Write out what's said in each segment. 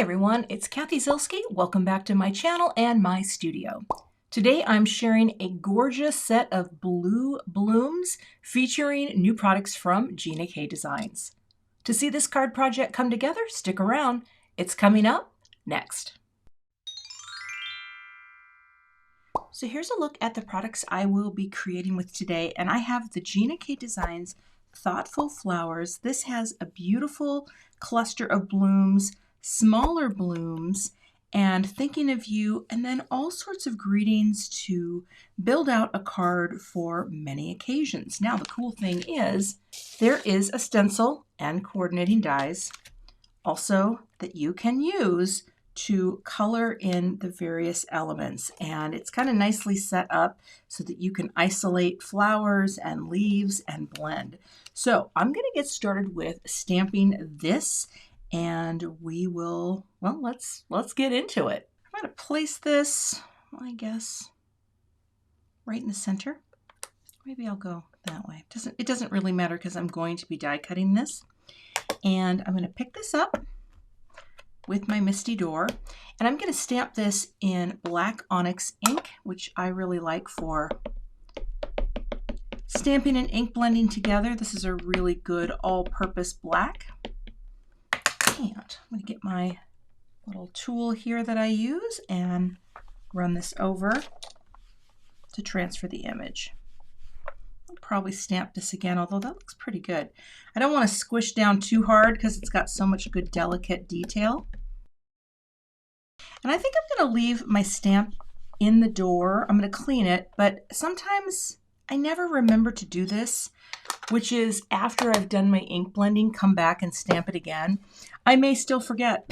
everyone, it's Cathy Zielske. Welcome back to my channel and my studio. Today I'm sharing a gorgeous set of blue blooms featuring new products from Gina K Designs. To see this card project come together, stick around. It's coming up next. So here's a look at the products I will be creating with today, and I have the Gina K Designs Thoughtful Flowers. This has a beautiful cluster of blooms, smaller blooms, and thinking of you, and then all sorts of greetings to build out a card for many occasions. Now the cool thing is there is a stencil and coordinating dies also that you can use to color in the various elements, and it's kind of nicely set up so that you can isolate flowers and leaves and blend. So I'm going to get started with stamping this, and we will, well, let's get into it. I'm going to place this, I guess, right in the center. Maybe I'll go that way. It doesn't really matter because I'm going to be die cutting this. And I'm going to pick this up with my Misty Door, and I'm going to stamp this in black onyx ink, which I really like for stamping and ink blending together. This is a really good all-purpose black. And I'm going to get my little tool here that I use and run this over to transfer the image. I'll probably stamp this again, although that looks pretty good. I don't want to squish down too hard because it's got so much good delicate detail. And I think I'm going to leave my stamp in the door. I'm going to clean it, but sometimes I never remember to do this, which is after I've done my ink blending, come back and stamp it again. I may still forget,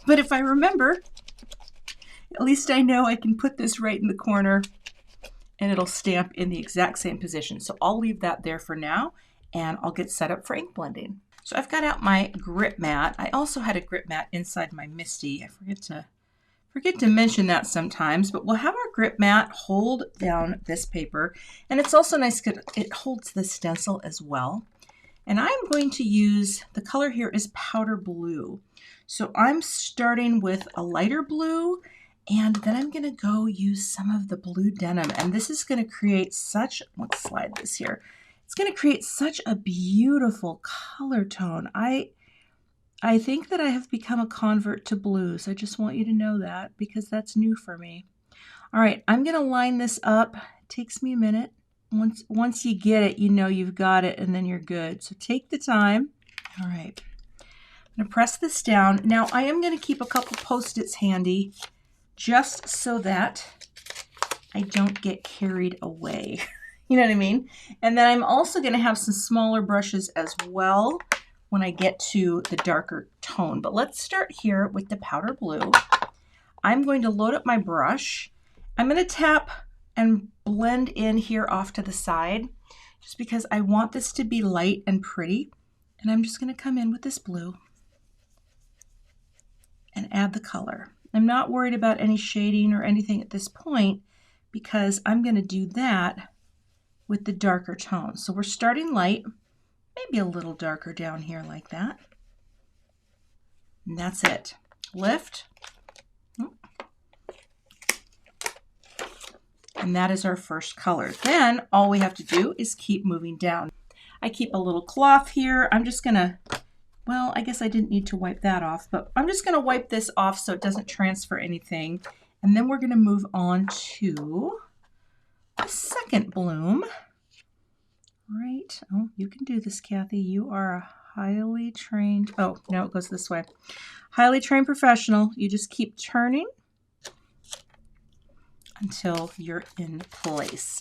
but if I remember, at least I know I can put this right in the corner and it'll stamp in the exact same position. So I'll leave that there for now, and I'll get set up for ink blending. So I've got out my grip mat. I also had a grip mat inside my Misty. I forget to mention that sometimes, but we'll have our grip mat hold down this paper, and it's also nice because it holds the stencil as well. And I'm going to use, the color here is powder blue. So I'm starting with a lighter blue, and then I'm going to go use some of the blue denim, and this is going to create such, let's slide this here. It's going to create such a beautiful color tone. I think that I have become a convert to blues. I just want you to know that because that's new for me. All right, I'm going to line this up. It takes me a minute. Once you get it, you know you've got it, and then you're good. So take the time. All right, I'm going to press this down. Now I am going to keep a couple Post-its handy just so that I don't get carried away. You know what I mean? And then I'm also going to have some smaller brushes as well when I get to the darker tone. But let's start here with the powder blue. I'm going to load up my brush. I'm going to tap and blend in here off to the side just because I want this to be light and pretty. And I'm just going to come in with this blue and add the color. I'm not worried about any shading or anything at this point because I'm going to do that with the darker tone. So we're starting light, maybe a little darker down here like that. And that's it. Lift. And that is our first color. Then all we have to do is keep moving down. I keep a little cloth here. I'm just gonna, well, I guess I didn't need to wipe that off, but I'm just gonna wipe this off so it doesn't transfer anything. And then we're gonna move on to the second bloom. Right. Oh, you can do this, Cathy. You are a highly trained, oh, no, it goes this way. Highly trained professional. You just keep turning until you're in place.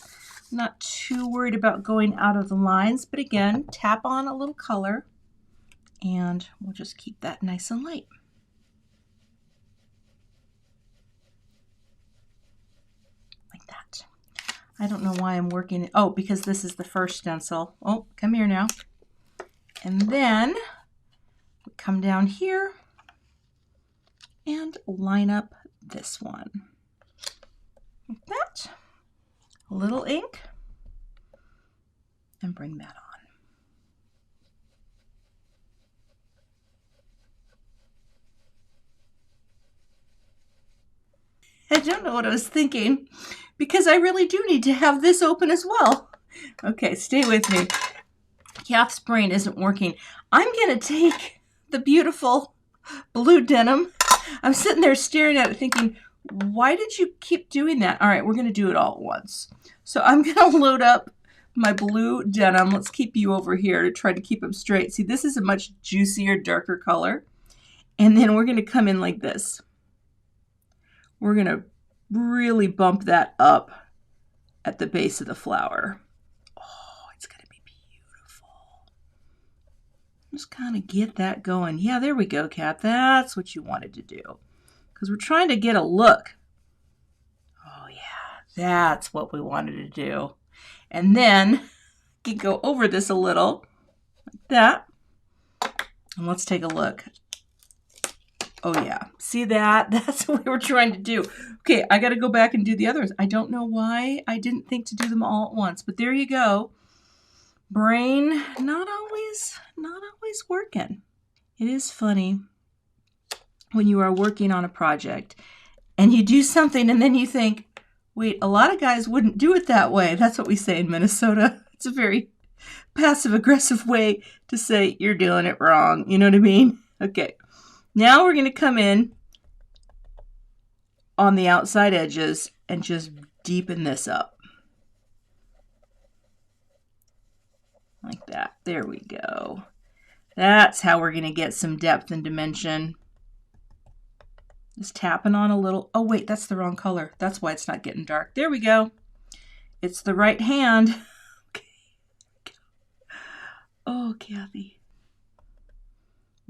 I'm not too worried about going out of the lines, but again, tap on a little color and we'll just keep that nice and light. Like that. I don't know why I'm working, oh, because this is the first stencil. Oh, come here now. And then we come down here and line up this one. Like that. A little ink and bring that on. I don't know what I was thinking because I really do need to have this open as well. Okay, stay with me. Kath's brain isn't working. I'm going to take the beautiful blue denim. I'm sitting there staring at it thinking, why did you keep doing that? All right, we're going to do it all at once. So I'm going to load up my blue denim. Let's keep you over here to try to keep them straight. See, this is a much juicier, darker color. And then we're going to come in like this. We're going to really bump that up at the base of the flower. Oh, it's going to be beautiful. Just kind of get that going. Yeah, there we go, Kat. That's what you wanted to do. Because we're trying to get a look. Oh, yeah, that's what we wanted to do. And then you can go over this a little, like that. And let's take a look. Oh, yeah. See that? That's what we were trying to do. Okay, I got to go back and do the others. I don't know why I didn't think to do them all at once, but there you go. Brain not always working. It is funny when you are working on a project and you do something and then you think, wait, a lot of guys wouldn't do it that way. That's what we say in Minnesota. It's a very passive-aggressive way to say you're doing it wrong. You know what I mean? Okay. Now we're going to come in on the outside edges and just deepen this up. Like that. There we go. That's how we're going to get some depth and dimension. Just tapping on a little. Oh, wait, that's the wrong color. That's why it's not getting dark. There we go. It's the right hand. Okay. Oh, Cathy.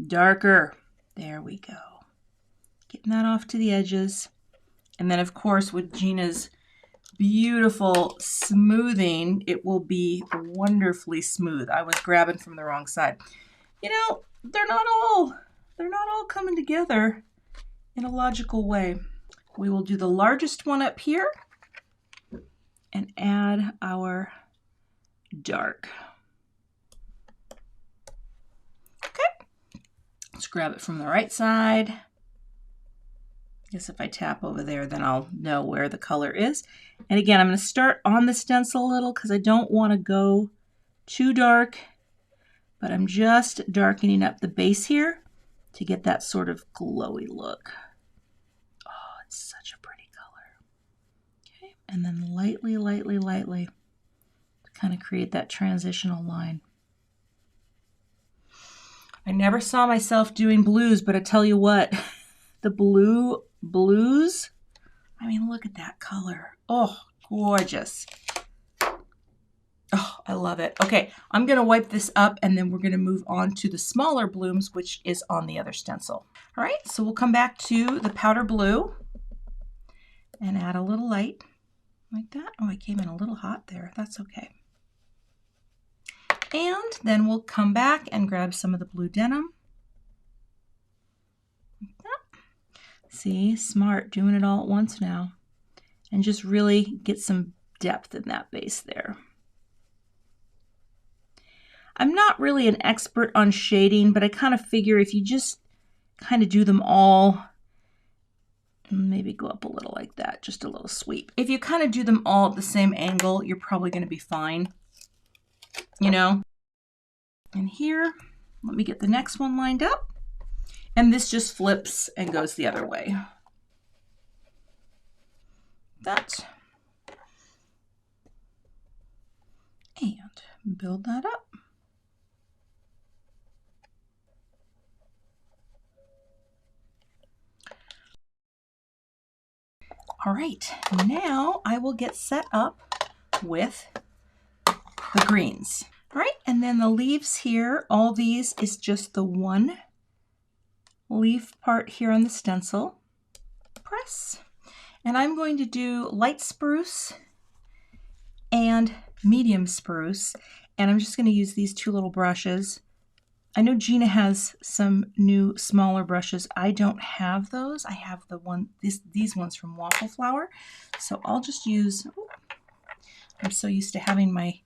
Darker. There we go. Getting that off to the edges. And then, of course, with Gina's beautiful smoothing, it will be wonderfully smooth. I was grabbing from the wrong side. You know, they're not all coming together in a logical way. We will do the largest one up here and add our dark. Okay. Let's grab it from the right side. I guess if I tap over there, then I'll know where the color is. And again, I'm going to start on the stencil a little because I don't want to go too dark, but I'm just darkening up the base here to get that sort of glowy look. Oh, it's such a pretty color. Okay, and then lightly to kind of create that transitional line. I never saw myself doing blues, but I tell you what, the blues, I mean, look at that color. Oh, gorgeous. Oh, I love it. Okay, I'm going to wipe this up and then we're going to move on to the smaller blooms, which is on the other stencil. All right, so we'll come back to the powder blue and add a little light like that. Oh, I came in a little hot there. That's okay. And then we'll come back and grab some of the blue denim. Like that. See, smart, doing it all at once now. And just really get some depth in that base there. I'm not really an expert on shading, but I kind of figure if you just kind of do them all, maybe go up a little like that, just a little sweep. If you kind of do them all at the same angle, you're probably going to be fine, you know. And here, let me get the next one lined up. And this just flips and goes the other way. That. And build that up. All right, now I will get set up with the greens. All right, and then the leaves here, all these is just the one leaf part here on the stencil. Press. And I'm going to do light spruce and medium spruce. And I'm just going to use these two little brushes. I know Gina has some new smaller brushes. I don't have those. I have these ones from Waffle Flower. So I'll just use, I'm so used to having my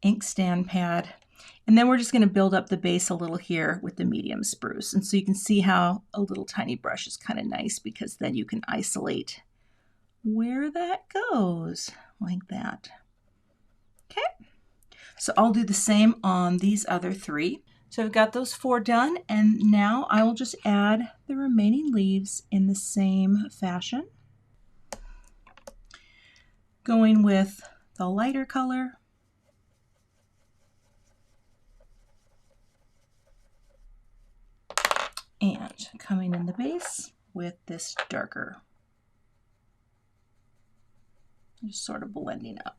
ink stand pad. And then we're just going to build up the base a little here with the medium spruce. And so you can see how a little tiny brush is kind of nice because then you can isolate where that goes, like that. Okay, so I'll do the same on these other 3. So I've got those 4 done, and now I will just add the remaining leaves in the same fashion. Going with the lighter color. And coming in the base with this darker. Just sort of blending up.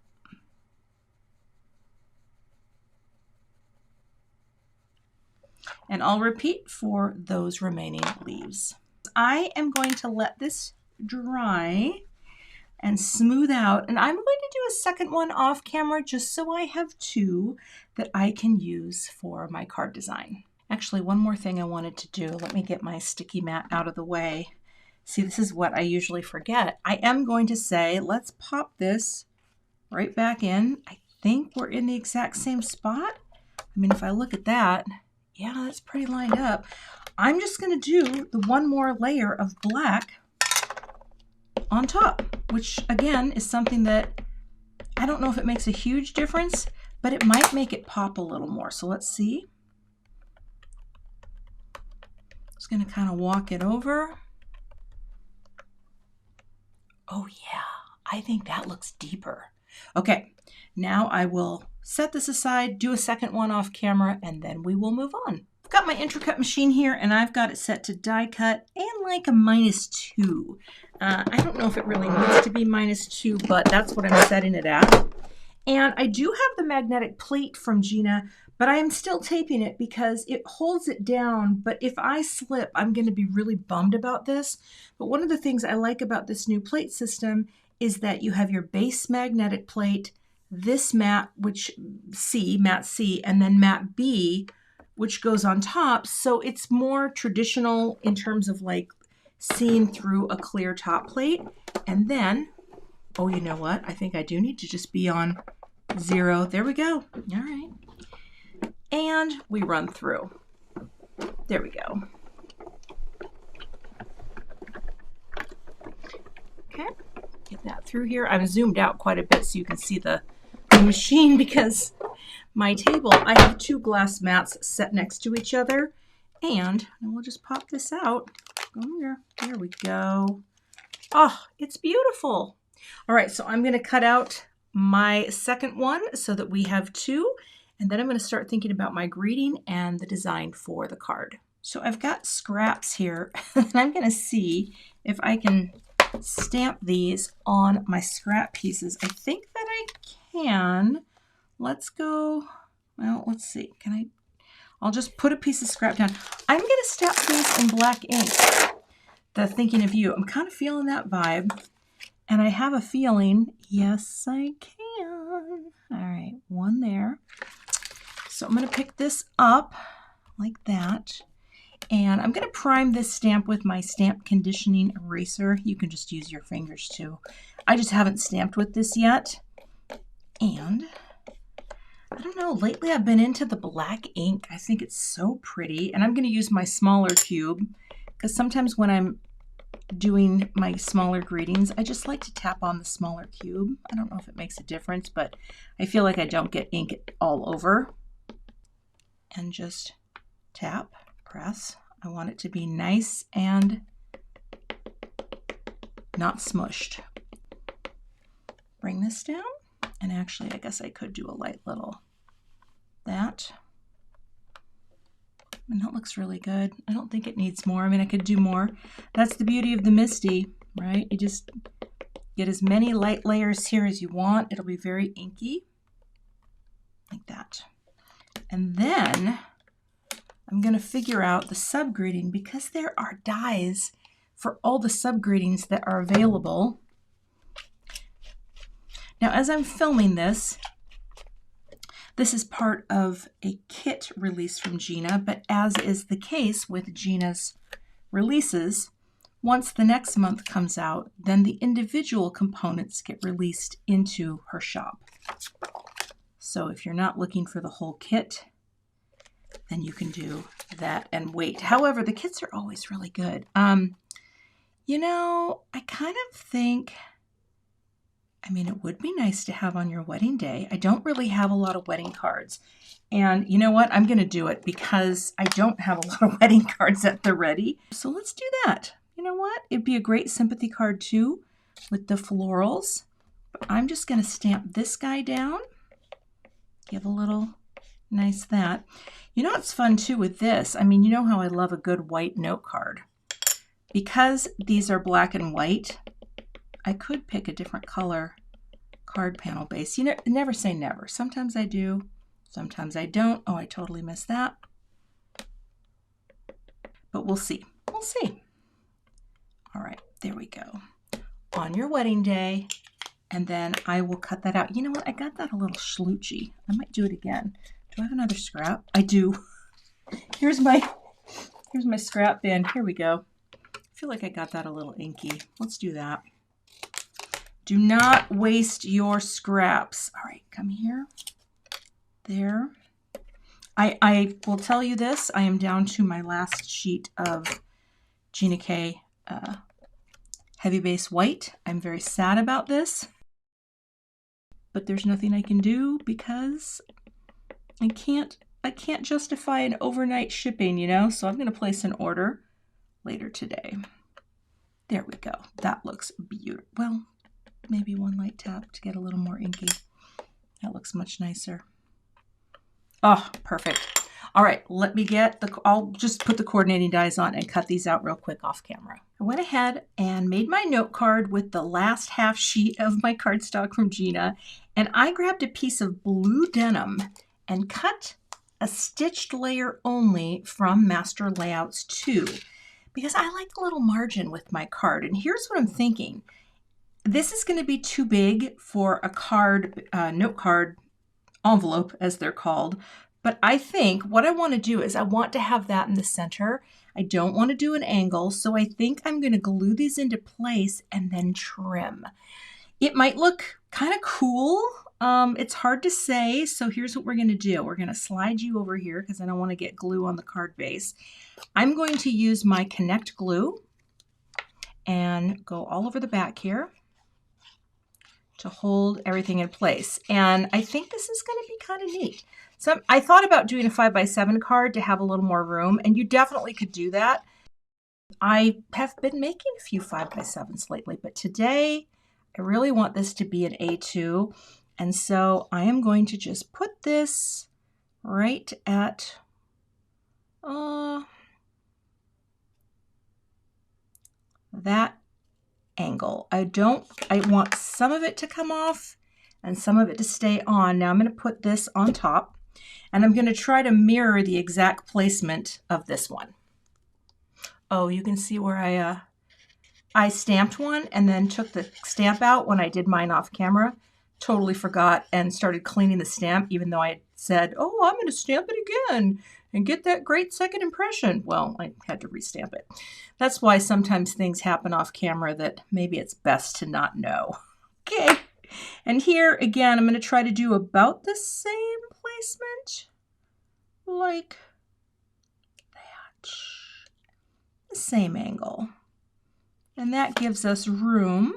And I'll repeat for those remaining leaves. I am going to let this dry and smooth out, and I'm going to do a second one off camera just so I have 2 that I can use for my card design. Actually, one more thing I wanted to do. Let me get my sticky mat out of the way. See, this is what I usually forget. I am going to say, let's pop this right back in. I think we're in the exact same spot. I mean, if I look at that, yeah, that's pretty lined up. I'm just going to do the one more layer of black on top, which again is something that I don't know if it makes a huge difference, but it might make it pop a little more. So let's see. Just going to kind of walk it over. Oh yeah, I think that looks deeper. Okay, now I will set this aside, do a second one off camera, and then we will move on. I've got my Intricut machine here, and I've got it set to die cut and like a -2. I don't know if it really needs to be -2, but that's what I'm setting it at. And I do have the magnetic plate from Gina, but I am still taping it because it holds it down. But if I slip, I'm going to be really bummed about this. But one of the things I like about this new plate system is that you have your base magnetic plate, this mat, which mat C, and then mat B, which goes on top. So it's more traditional in terms of like seeing through a clear top plate. And then, oh, you know what? I think I do need to just be on 0. There we go. All right. And we run through. There we go. Okay, get that through here. I've zoomed out quite a bit so you can see the machine because my table, I have 2 glass mats set next to each other. And we'll just pop this out. Go here. There we go. Oh, it's beautiful. All right, so I'm going to cut out my second one so that we have 2. And then I'm going to start thinking about my greeting and the design for the card. So I've got scraps here, and I'm going to see if I can stamp these on my scrap pieces. I think that I can. Let's go. Well, let's see. Can I? I'll just put a piece of scrap down. I'm going to stamp these in black ink. The Thinking of You. I'm kind of feeling that vibe. And I have a feeling, yes, I can. All right, one there. So I'm going to pick this up like that. And I'm going to prime this stamp with my stamp conditioning eraser. You can just use your fingers too. I just haven't stamped with this yet. And I don't know, lately I've been into the black ink. I think it's so pretty. And I'm going to use my smaller cube because sometimes when I'm doing my smaller greetings, I just like to tap on the smaller cube. I don't know if it makes a difference, but I feel like I don't get ink all over. And just tap, press. I want it to be nice and not smushed. Bring this down, and actually I guess I could do a light little that. And that looks really good. I don't think it needs more. I mean, I could do more. That's the beauty of the Misty, right? You just get as many light layers here as you want. It'll be very inky, like that. And then I'm going to figure out the sub-greeting because there are dies for all the sub-greetings that are available. Now, as I'm filming this, this is part of a kit release from Gina, but as is the case with Gina's releases, once the next month comes out, then the individual components get released into her shop. So if you're not looking for the whole kit, then you can do that and wait. However, the kits are always really good. You know, I kind of think I mean, it would be nice to have on your wedding day. I don't really have a lot of wedding cards. And you know what? I'm going to do it because I don't have a lot of wedding cards at the ready. So let's do that. You know what? It'd be a great sympathy card too with the florals. But I'm just going to stamp this guy down. Give a little nice that. You know what's fun too with this? I mean, you know how I love a good white note card. Because these are black and white, I could pick a different color card panel base. You know, never say never. Sometimes I do, sometimes I don't. Oh, I totally missed that. But we'll see. We'll see. All right, there we go. On your wedding day, and then I will cut that out. You know what? I got that a little schloochy. I might do it again. Do I have another scrap? I do. Here's my scrap bin. Here we go. I feel like I got that a little inky. Let's do that. Do not waste your scraps. All right, come here. There. I will tell you this. I am down to my last sheet of Gina K Heavy Base White. I'm very sad about this, but there's nothing I can do because I can't justify an overnight shipping, you know? So I'm going to place an order later today. There we go. That looks beautiful. Well, maybe one light tap to get a little more inky. That looks much nicer. Oh, perfect. All right, let me get I'll just put the coordinating dies on and cut these out real quick off camera. I went ahead and made my note card with the last half sheet of my cardstock from Gina, and I grabbed a piece of blue denim and cut a stitched layer only from Master Layouts 2 because I like a little margin with my card. And here's what I'm thinking. This is going to be too big for a card, note card envelope, as they're called. But I think what I want to do is I want to have that in the center. I don't want to do an angle, so I think I'm going to glue these into place and then trim. It might look kind of cool. It's hard to say, so here's what we're going to do. We're going to slide you over here because I don't want to get glue on the card base. I'm going to use my Connect glue and go all over the back here to hold everything in place. And I think this is going to be kind of neat. So I thought about doing a 5x7 card to have a little more room, and you definitely could do that. I have been making a few 5x7s lately, but today I really want this to be an A2. And so I am going to just put this right at that angle. I want some of it to come off and some of it to stay on. Now I'm going to put this on top and I'm going to try to mirror the exact placement of this one. Oh, you can see where I stamped one and then took the stamp out when I did mine off camera. Totally forgot and started cleaning the stamp even though I had said, oh, I'm going to stamp it again and get that great second impression. Well, I had to restamp it. That's why sometimes things happen off camera that maybe it's best to not know. Okay, and here again, I'm going to try to do about the same placement like that. The same angle. And that gives us room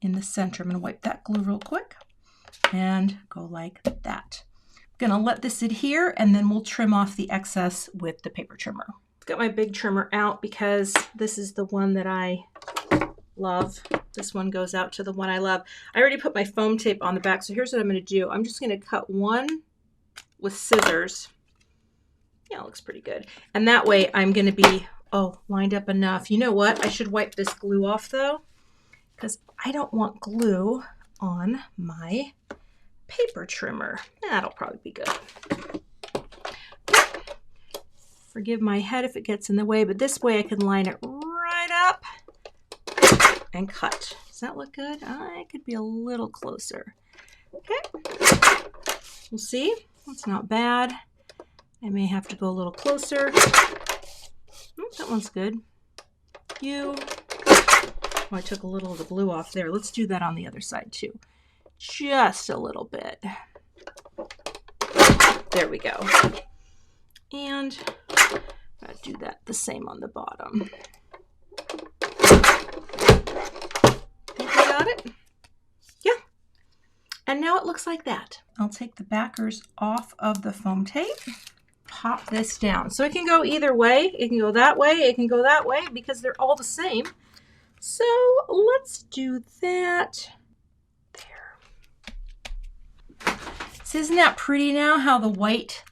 in the center. I'm going to wipe that glue real quick and go like that. I'm going to let this adhere and then we'll trim off the excess with the paper trimmer. I've got my big trimmer out because this is the one that I love. This one goes out to the one I love. I already put my foam tape on the back, so here's what I'm going to do. I'm just going to cut one with scissors. Yeah, it looks pretty good. And that way I'm going to be, lined up enough. You know what? I should wipe this glue off though, because I don't want glue on my paper trimmer. That'll probably be good. Forgive my head if it gets in the way, but this way I can line it right up and cut. Does that look good? I could be a little closer. Okay, we'll see. That's not bad. I may have to go a little closer. That one's good. I took a little of the glue off there. Let's do that on the other side too. Just a little bit. There we go. And I'll do that the same on the bottom. Think we got it? And now it looks like that. I'll take the backers off of the foam tape, pop this down. So it can go either way. It can go that way, it can go that way, because they're all the same. So let's do that. There. So isn't that pretty now, how the white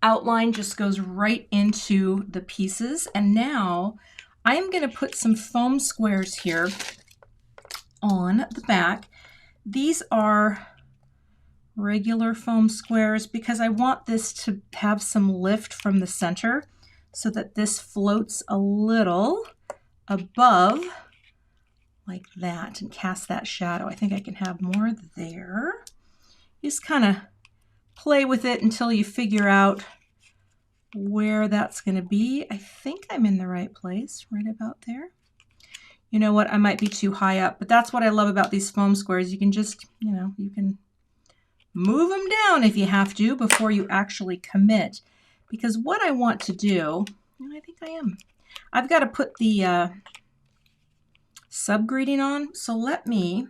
outline just goes right into the pieces? And now I'm going to put some foam squares here on the back. These are regular foam squares because I want this to have some lift from the center so that this floats a little above like that and cast that shadow. I think I can have more there. Just kind of play with it until you figure out where that's going to be. I think I'm in the right place, right about there. You know what, I might be too high up, but that's what I love about these foam squares. You can just, you know, you can move them down if you have to before you actually commit. Because what I want to do, and I think I am, I've got to put the sub-greeting on. So let me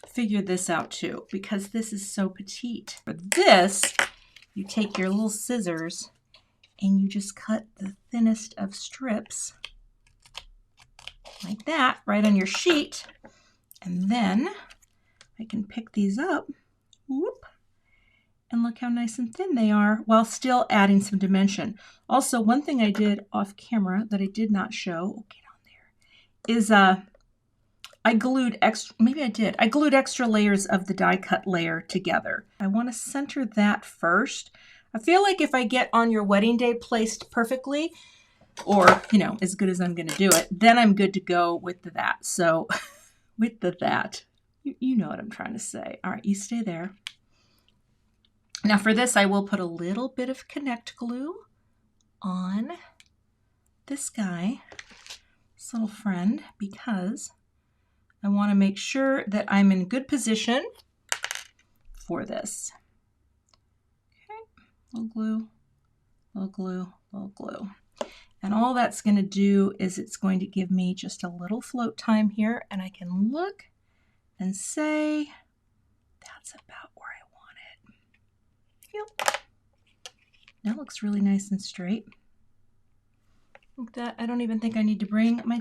figure this out too, because this is so petite. For this, you take your little scissors and you just cut the thinnest of strips like that right on your sheet. And then I can pick these up. Whoop. And look how nice and thin they are while still adding some dimension. Also, one thing I did off camera that I did not show, get on there, is I glued extra, maybe I did, I glued extra layers of the die cut layer together. I want to center that first. I feel like if I get on your wedding day placed perfectly, or, you know, as good as I'm going to do it, then I'm good to go with the that. So with the that, you know what I'm trying to say. All right, you stay there. Now for this, I will put a little bit of Connect glue on this guy, this little friend, because I want to make sure that I'm in good position for this. Okay, little glue, little glue, little glue. And all that's going to do is it's going to give me just a little float time here, and I can look and say, that's about where I want it. Yep. That looks really nice and straight. Like that. I don't even think I need to bring my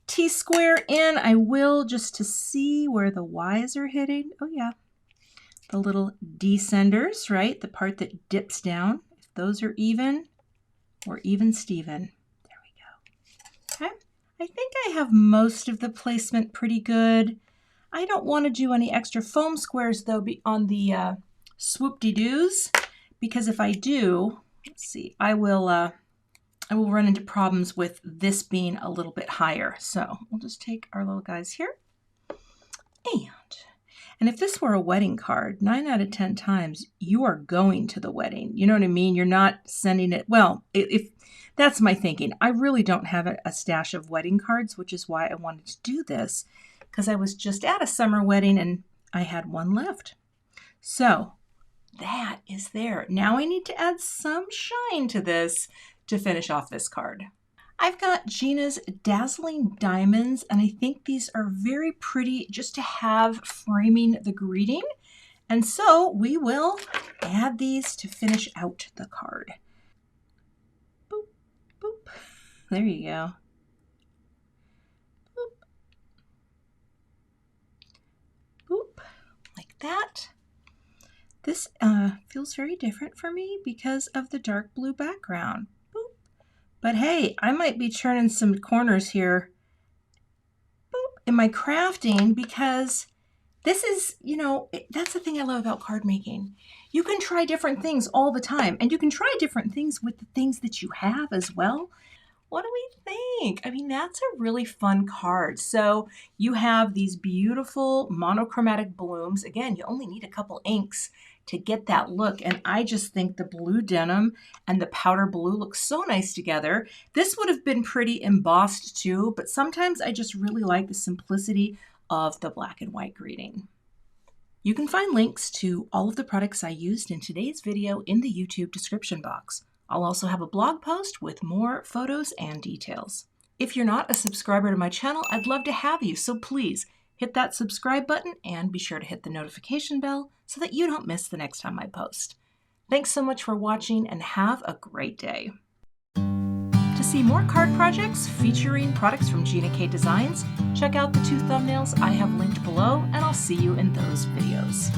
T-square in. I will, just to see where the Y's are hitting. Oh yeah. The little descenders, right? The part that dips down. If those are even, or even Steven. There we go. Okay. I think I have most of the placement pretty good. I don't want to do any extra foam squares though on the swoop-de-doos, because if I do, let's see, I will run into problems with this being a little bit higher. So we'll just take our little guys here. And if this were a wedding card, 9 out of 10 times you are going to the wedding. You know what I mean? You're not sending it. Well, if that's my thinking. I really don't have a stash of wedding cards, which is why I wanted to do this, because I was just at a summer wedding and I had one left. So that is there. Now I need to add some shine to this to finish off this card. I've got Gina's Dazzling Diamonds, and I think these are very pretty just to have framing the greeting. And so we will add these to finish out the card. Boop, boop. There you go. Boop. Boop, like that. This feels very different for me because of the dark blue background. Boop. But hey, I might be turning some corners here, boop, in my crafting, because this is, you know, that's the thing I love about card making. You can try different things all the time, and you can try different things with the things that you have as well. What do we think? I mean, that's a really fun card. So you have these beautiful monochromatic blooms. Again, you only need a couple inks to get that look. And I just think the blue denim and the powder blue look so nice together. This would have been pretty embossed too, but sometimes I just really like the simplicity of the black and white greeting. You can find links to all of the products I used in today's video in the YouTube description box. I'll also have a blog post with more photos and details. If you're not a subscriber to my channel, I'd love to have you, so please Hit that subscribe button and be sure to hit the notification bell so that you don't miss the next time I post. Thanks so much for watching and have a great day. To see more card projects featuring products from Gina K Designs, check out the 2 thumbnails I have linked below, and I'll see you in those videos.